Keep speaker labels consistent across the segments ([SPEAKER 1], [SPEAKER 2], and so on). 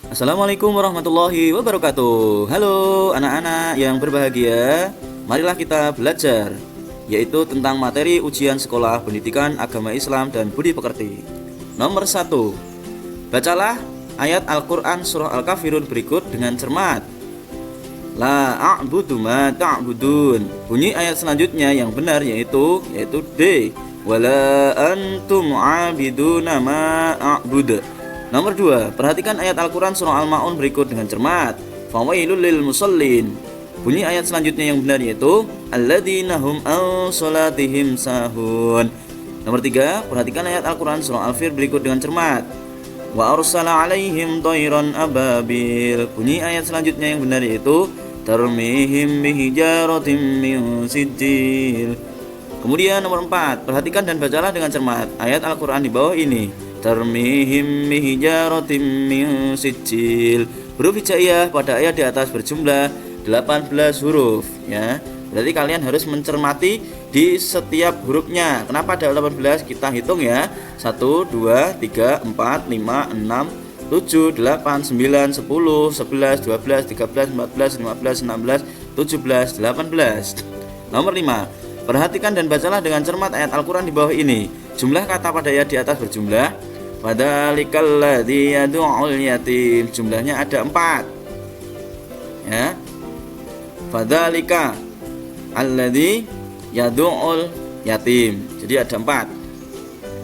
[SPEAKER 1] Assalamualaikum warahmatullahi wabarakatuh. Halo anak-anak yang berbahagia. Marilah kita belajar, yaitu tentang materi ujian sekolah pendidikan agama Islam dan budi pekerti. Nomor 1. Bacalah ayat Al-Quran surah Al-Kafirun berikut dengan cermat. La a'budu ma ta'budun. Bunyi ayat selanjutnya yang benar yaitu D. Wala antum 'abiduna ma a'budu. Nomor 2, perhatikan ayat Al-Quran surah Al-Ma'un berikut dengan cermat. Fawailul lil musallin. Bunyi ayat selanjutnya yang benar yaitu alladzina hum an salatihim sahun. Nomor 3, perhatikan ayat Al-Quran surah Al-Fir berikut dengan cermat. Wa arsala alaihim tayran ababil. Bunyi ayat selanjutnya yang benar yaitu tarmihim bihijaratim min sijil. Kemudian nomor 4, perhatikan dan bacalah dengan cermat ayat Al-Quran di bawah ini. Tarmihim bihijaratim min sijil. Huruf hijaiyah pada ayat di atas berjumlah 18 huruf ya. Berarti kalian harus mencermati di setiap hurufnya. Kenapa ada 18? Kita hitung ya. 1 2 3 4 5 6 7 8 9 10 11 12 13 14 15 16 17 18. Nomor 5, perhatikan dan bacalah dengan cermat ayat Al-Quran di bawah ini. Jumlah kata pada ayat di atas berjumlah Fadzalikal ladzi yad'ul yatim. Jumlahnya ada 4 ya. Fadzalika alladzi yad'ul yatim. Jadi ada 4.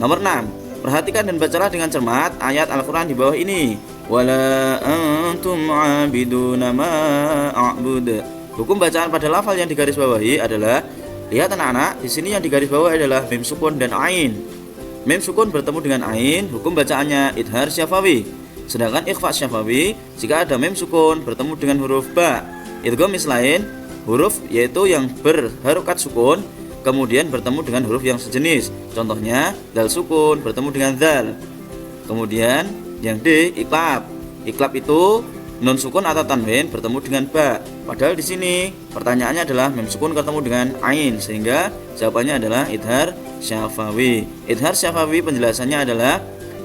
[SPEAKER 1] Nomor 6, perhatikan dan bacalah dengan cermat ayat Al-Quran di bawah ini. Wala antum 'abiduna ma a'bud. Hukum bacaan pada lafal yang digarisbawahi adalah, lihat anak-anak, di sini yang digarisbawahi adalah mim sukun dan ain. Mim sukun bertemu dengan ain, hukum bacaannya idhar syafawi. Sedangkan ikhfa syafawi jika ada mim sukun bertemu dengan huruf ba. Idgham mislain, huruf yaitu yang berharokat sukun kemudian bertemu dengan huruf yang sejenis. Contohnya dal sukun bertemu dengan dal. Kemudian yang D, iklab. Iklab itu nun sukun atau tanwin bertemu dengan ba. Padahal di sini pertanyaannya adalah mim sukun ketemu dengan ain, sehingga jawabannya adalah idhar syafawi. Idhar syafawi penjelasannya adalah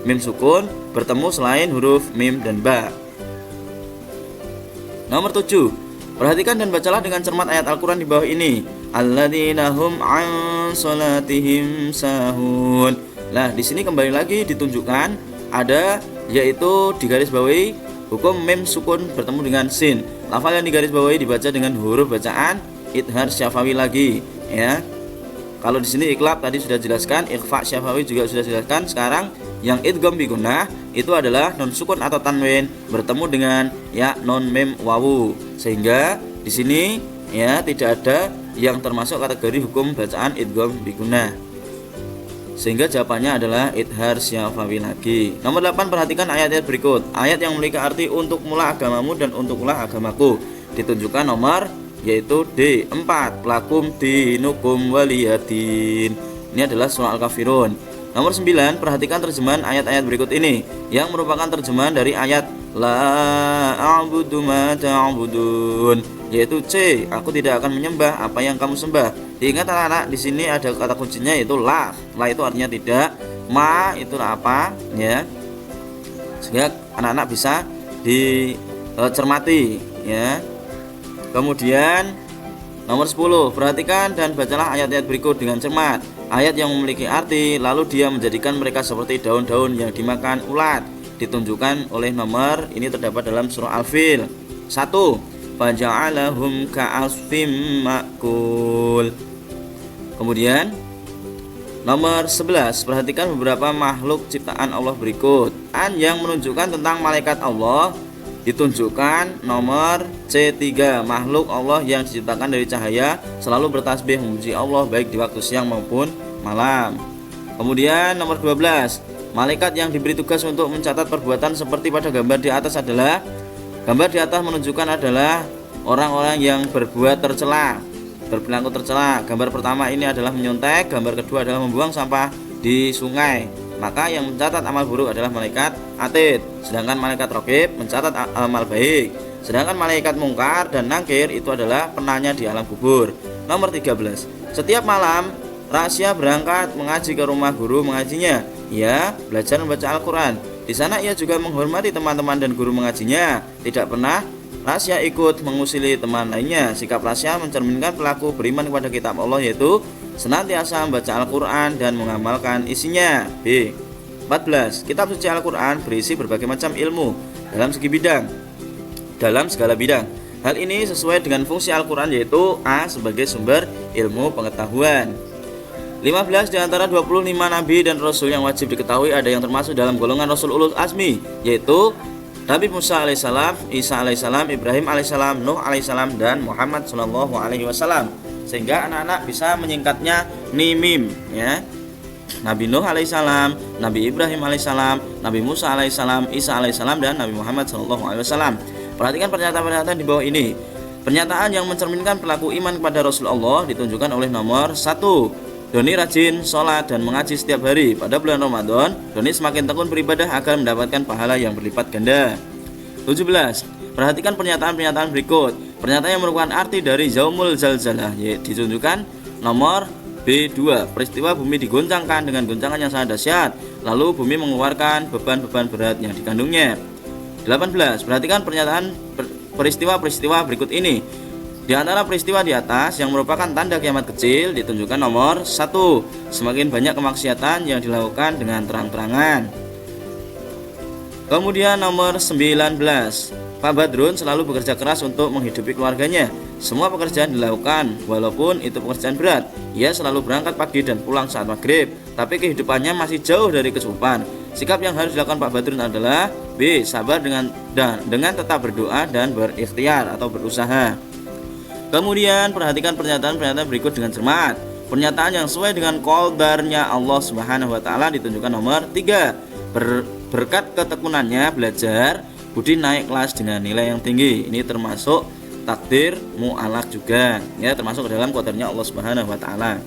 [SPEAKER 1] mim sukun bertemu selain huruf mim dan ba. Nomor 7, perhatikan dan bacalah dengan cermat ayat Al-Quran di bawah ini. Alladzina hum an salatihim sahun. Nah, di sini kembali lagi ditunjukkan ada yaitu digarisbawahi hukum mim sukun bertemu dengan sin. Lafal yang digarisbawahi dibaca dengan huruf bacaan idhar syafawi lagi ya. Kalau di sini iklab tadi sudah jelaskan, ikhfa syafawi juga sudah jelaskan. Sekarang yang idgham bi gunnah itu adalah nun sukun atau tanwin bertemu dengan ya non mim wawu. Sehingga di sini ya tidak ada yang termasuk kategori hukum bacaan idgham bi gunnah. Sehingga jawabannya adalah idhar syafawi lagi. Nomor 8, perhatikan ayat-ayat berikut. Ayat yang memiliki arti untuk mula agamamu dan untuklah agamaku. Ditunjukkan nomor yaitu D, 4, lakum dinukum waliyadin. Ini adalah surah Al-Kafirun. Nomor 9, perhatikan terjemahan ayat-ayat berikut ini yang merupakan terjemahan dari ayat La a'budu ma ta'budun, yaitu C, aku tidak akan menyembah apa yang kamu sembah. Diingat anak-anak, di sini ada kata kuncinya yaitu la. La itu artinya tidak, ma itu apa ya. Sehingga anak-anak bisa dicermati ya. Kemudian nomor 10, perhatikan dan bacalah ayat-ayat berikut dengan cermat. Ayat yang memiliki arti lalu dia menjadikan mereka seperti daun-daun yang dimakan ulat. Ditunjukkan oleh nomor ini terdapat dalam surah Al-Fil. 1, faja'alahum ka'asfim ma'kul. Kemudian nomor 11, perhatikan beberapa makhluk ciptaan Allah berikut. An yang menunjukkan tentang malaikat Allah ditunjukkan nomor C3, makhluk Allah yang diciptakan dari cahaya selalu bertasbih memuji Allah baik di waktu siang maupun malam. Kemudian nomor 12, malaikat yang diberi tugas untuk mencatat perbuatan seperti pada gambar di atas adalah, gambar di atas menunjukkan adalah orang-orang yang berbuat tercela, berperilaku tercela. Gambar pertama ini adalah menyontek, gambar kedua adalah membuang sampah di sungai. Maka yang mencatat amal buruk adalah malaikat atid, sedangkan malaikat raqib mencatat amal baik. Sedangkan malaikat mungkar dan nangkir itu adalah penanya di alam kubur. Nomor 13, setiap malam rahasia berangkat mengaji ke rumah guru mengajinya. Ya, belajar membaca Al-Quran. Di sana ia juga menghormati teman-teman dan guru mengajinya, tidak pernah rahasia ikut mengusili teman lainnya. Sikap rahasia mencerminkan pelaku beriman kepada kitab Allah, yaitu senantiasa membaca Al-Quran dan mengamalkan isinya. B. 14. Kitab suci Al-Quran berisi berbagai macam ilmu dalam segala bidang. Hal ini sesuai dengan fungsi Al-Quran, yaitu A. Sebagai sumber ilmu pengetahuan. 15. Di antara 25 nabi dan rasul yang wajib diketahui, ada yang termasuk dalam golongan Rasul Ulul Azmi, yaitu Nabi Musa alaihissalam, Isa alaihissalam, Ibrahim alaihissalam, Nuh alaihissalam, dan Muhammad sallallahu alaihi wasallam. Sehingga anak-anak bisa menyingkatnya NIMIM, ya. Nabi Nuh alaihissalam, Nabi Ibrahim alaihissalam, Nabi Musa alaihissalam, Isa alaihissalam, dan Nabi Muhammad sallallahu alaihi wasallam. Perhatikan pernyataan-pernyataan di bawah ini. Pernyataan yang mencerminkan pelaku iman kepada Rasulullah ditunjukkan oleh nomor 1. Doni rajin sholat dan mengaji setiap hari. Pada bulan Ramadan, Doni semakin tekun beribadah agar mendapatkan pahala yang berlipat ganda. 17. Perhatikan pernyataan-pernyataan berikut. Pernyataan yang merupakan arti dari Yaumul Zalzalah, yaitu ditunjukkan nomor B2. Peristiwa bumi digoncangkan dengan goncangan yang sangat dahsyat, lalu bumi mengeluarkan beban-beban berat yang dikandungnya. 18. Perhatikan pernyataan peristiwa-peristiwa berikut ini. Di antara peristiwa di atas yang merupakan tanda kiamat kecil ditunjukkan nomor 1. Semakin banyak kemaksiatan yang dilakukan dengan terang-terangan. Kemudian nomor 19. Pak Badrun selalu bekerja keras untuk menghidupi keluarganya. Semua pekerjaan dilakukan walaupun itu pekerjaan berat. Ia selalu berangkat pagi dan pulang saat maghrib, tapi kehidupannya masih jauh dari kecukupan. Sikap yang harus dilakukan Pak Badrun adalah B. Sabar dengan tetap berdoa dan berikhtiar atau berusaha. Kemudian perhatikan pernyataan-pernyataan berikut dengan cermat. Pernyataan yang sesuai dengan qadarnya Allah Subhanahu wa taala ditunjukkan nomor 3. Berkat ketekunannya belajar, Budi naik kelas dengan nilai yang tinggi. Ini termasuk takdir mu'alaq juga, ya, termasuk ke dalam qadarnya Allah Subhanahu wa taala.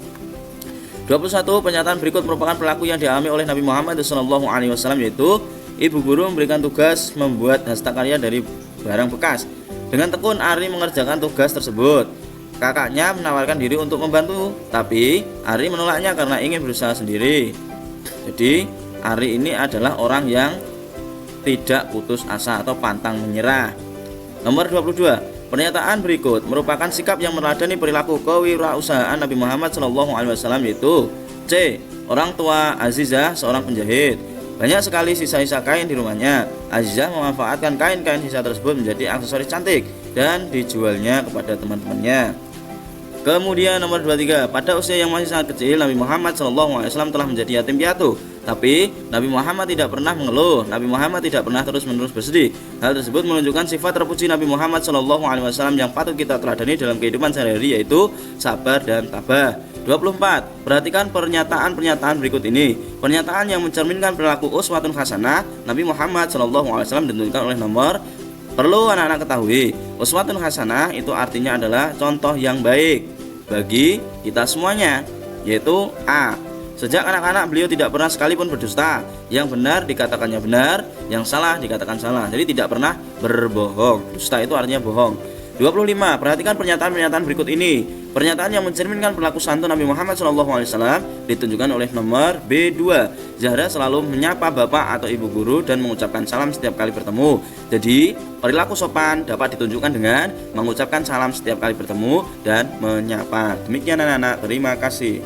[SPEAKER 1] 21. Pernyataan berikut merupakan perilaku yang dialami oleh Nabi Muhammad SAW, yaitu ibu guru memberikan tugas membuat hastakarya dari barang bekas. Dengan tekun Ari mengerjakan tugas tersebut. Kakaknya menawarkan diri untuk membantu, tapi Ari menolaknya karena ingin berusaha sendiri. Jadi Ari ini adalah orang yang tidak putus asa atau pantang menyerah. Nomor 22. Pernyataan berikut merupakan sikap yang meneladani perilaku kewirausahaan Nabi Muhammad SAW, yaitu C. Orang tua Azizah seorang penjahit. Banyak sekali sisa-sisa kain di rumahnya. Azizah memanfaatkan kain-kain sisa tersebut menjadi aksesoris cantik dan dijualnya kepada teman-temannya. Kemudian nomor 23. Pada usia yang masih sangat kecil, Nabi Muhammad SAW telah menjadi yatim piatu. Tapi Nabi Muhammad tidak pernah mengeluh. Nabi Muhammad tidak pernah terus-menerus bersedih. Hal tersebut menunjukkan sifat terpuji Nabi Muhammad SAW yang patut kita teladani dalam kehidupan sehari-hari, yaitu sabar dan tabah. 24. Perhatikan pernyataan-pernyataan berikut ini. Pernyataan yang mencerminkan perilaku uswatun hasanah Nabi Muhammad SAW ditunjukkan oleh nomor. Perlu anak-anak ketahui, uswatun hasanah itu artinya adalah contoh yang baik bagi kita semuanya, yaitu A. Sejak anak-anak beliau tidak pernah sekalipun berdusta. Yang benar dikatakannya benar, yang salah dikatakan salah. Jadi tidak pernah berbohong. Dusta itu artinya bohong. 25. Perhatikan pernyataan-pernyataan berikut ini. Pernyataan yang mencerminkan perilaku santun Nabi Muhammad SAW ditunjukkan oleh nomor B2. Zahra selalu menyapa bapak atau ibu guru dan mengucapkan salam setiap kali bertemu. Jadi perilaku sopan dapat ditunjukkan dengan mengucapkan salam setiap kali bertemu dan menyapa. Demikian anak-anak, terima kasih.